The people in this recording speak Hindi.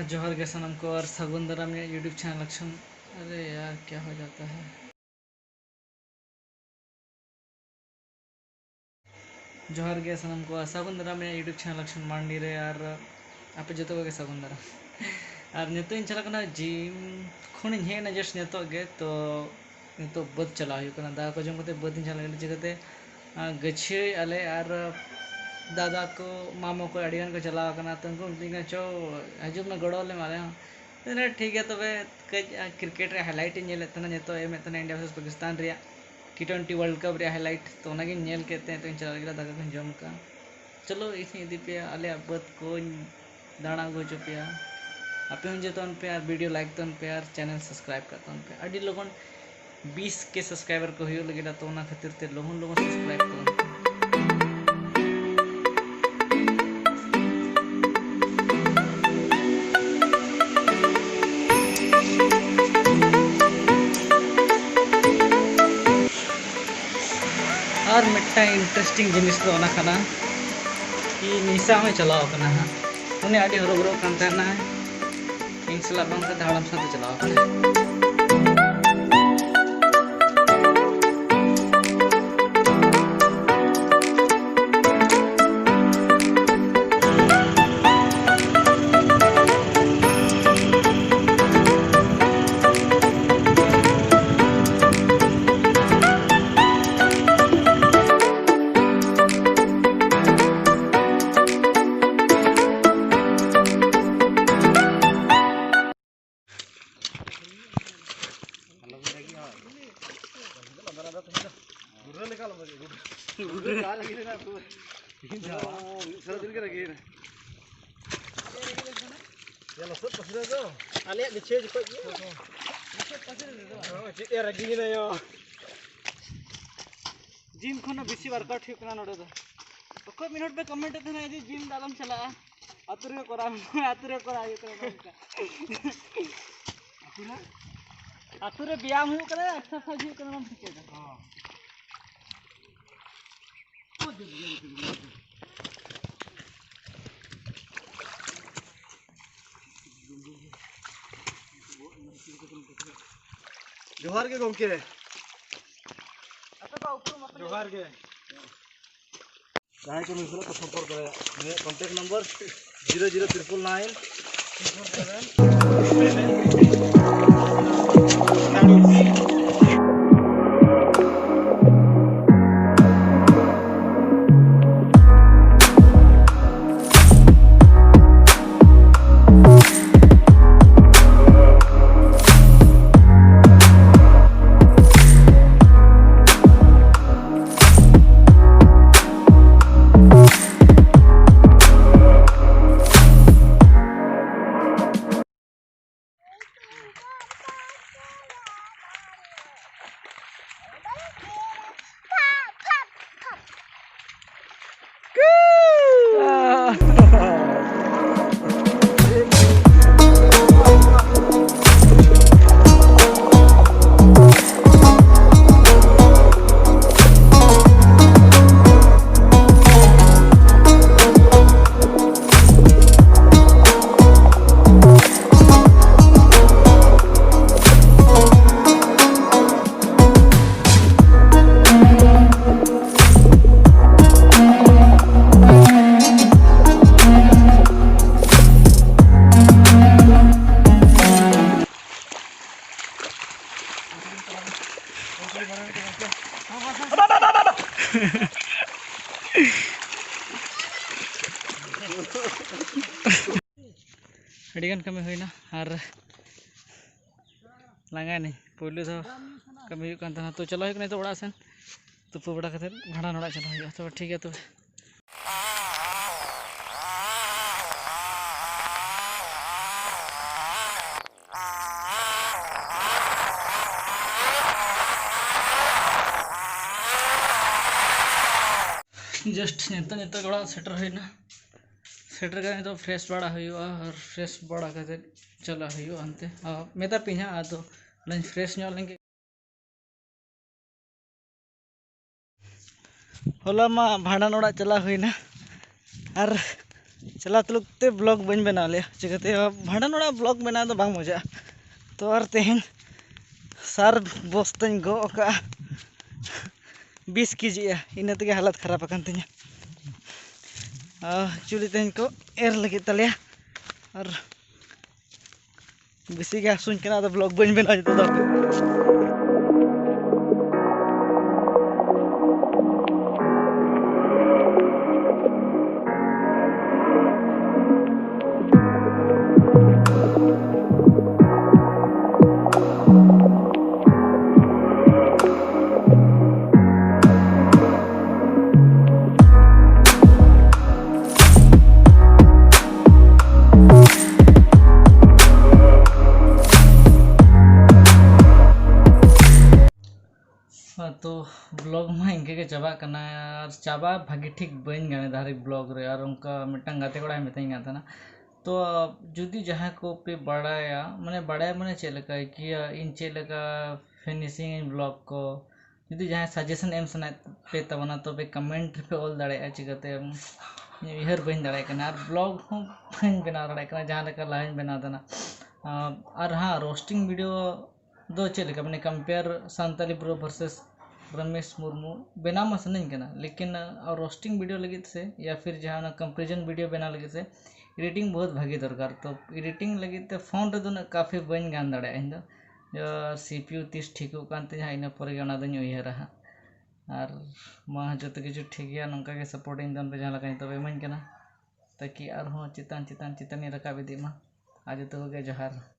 जोहर के सनम को और सगुन दराम यूट्यूब चैनल लक्षण। अरे यार क्या हो जाता है। जोहर के सनम को सगुन दराम यूट्यूब चैनल लक्षण मांडी रे यार आपे जो के सगुन दराम और नितो चला जिम खुन हेना जस्ट नितो गे तो नितो बद चला दा को जम बद चला चिकाते गछी आले और दादा को मामा को अड़ियान को चला तो उनको मिलती चो हजू में गड़ो ले माले हाँ ठीक है तब कज क्रिकेट रे हाईलाइट नितो एमें इंडिया वर्सेस पाकिस्तान रे T20 वर्ल्ड कप रे हाईलाइट तो तो चला गया दादा को जम का चलो इसी इदी पे आले बद को दाणा अगू चो पे आपे हूँ जेतन पे और वीडियो लाइक तन पे और चैनल सब्सक्राइब करतन पे अड़ी लोगन 20 के सब्सक्राइबर को हुई लगे तो खातिर ते लोगन लोगन सब्सक्राइब करन और मिट्टा इंटरेस्टिंग जिनिस तो ओना खाना कि निशा में चलाओ कना हाँ उन्हें आड़ी हरबरो कान तहना इन सला बांग का धाड़म साथे चलाओ कना जिम खन बेसी वर्कआउट हुई नोड़े तो मिनट पे कमेंट थे जिम दालम चला आतुरे करा आतुरे व्यायाम हुई एक्सरसाइज हुई ठीक जोहार के गोमके जोहार के जहाँ को मिसल तो संपर्क करें कॉन्टैक्ट नंबर 00999 अड़ीगान कमी हुईना और लांगा नहीं पुलू तो कमी तो चलो नहीं तो सेन तुपु बड़ा भाड़ा नड़ा चलो तो ठीक है तो जस्ट नित गड़ा सेटर होना सेटर कर तो फ्रेश बड़ा हुआ और फ्रेश बड़ा कर चला हुआ अंते मेता पिहा आदो लंच फ्रेश लेंगे होला मा भाड़ा नोड़ा चला हुईना और चला तुलुकते ब्लॉग बन बना लिया चिकाते भांडन ओड़ा ब्लॉग बना तो बांग मजा तो और तेहन सार बस्तन गो का 20 केजी इन तेगे हालत खराब अकन तिᱧᱟ एक्चुअली तेहन को एर लगे तले और बेसी गे हसुñ कना तो ब्लॉग बन बना तो तो ब्लॉग में इनके के चाबा करना और चाबा भागी ठीक बन गाने दारी ब्लॉग रे और उनका मिटंग गाते कोड़ा मिताई गाता ना तो जुदी जहाँ को पे बड़ाया माने चेलका कि इन चेलका फिनिशिंग इन ब्लॉग को जुदी जहाँ सजेशन एम सना पे तबना तो पे कमेंट पे ऑल दाड़े चिकाते इहर बन दाड़े कना और ब्लॉग हम बन बना दाड़े कना जहाँ लेका लाइन बना देना और हाँ रोस्टिंग वीडियो दो चेलका माने compare Santali bro versus Ramesh Murmu बना मसनन कना लेकिन रोस्टिंग वीडियो लगे से या फिर जहाँ कंपेरिजन वीडियो बना लगे से एडिटिंग बहुत भागी दरकार तो एडिटिंग लगे तो फोन रे दो काफ़ी बन गान दाड़े इन जो सीपीयू तीस ठीक जहाँ इन पर उहरा और मा जो किछु ठीक गया नौका के सपोर्टिंग दान पे जहाँ तब इमानी कना ताकि और चितान चितान चितान रकाब इदी मा आज तो जोहार।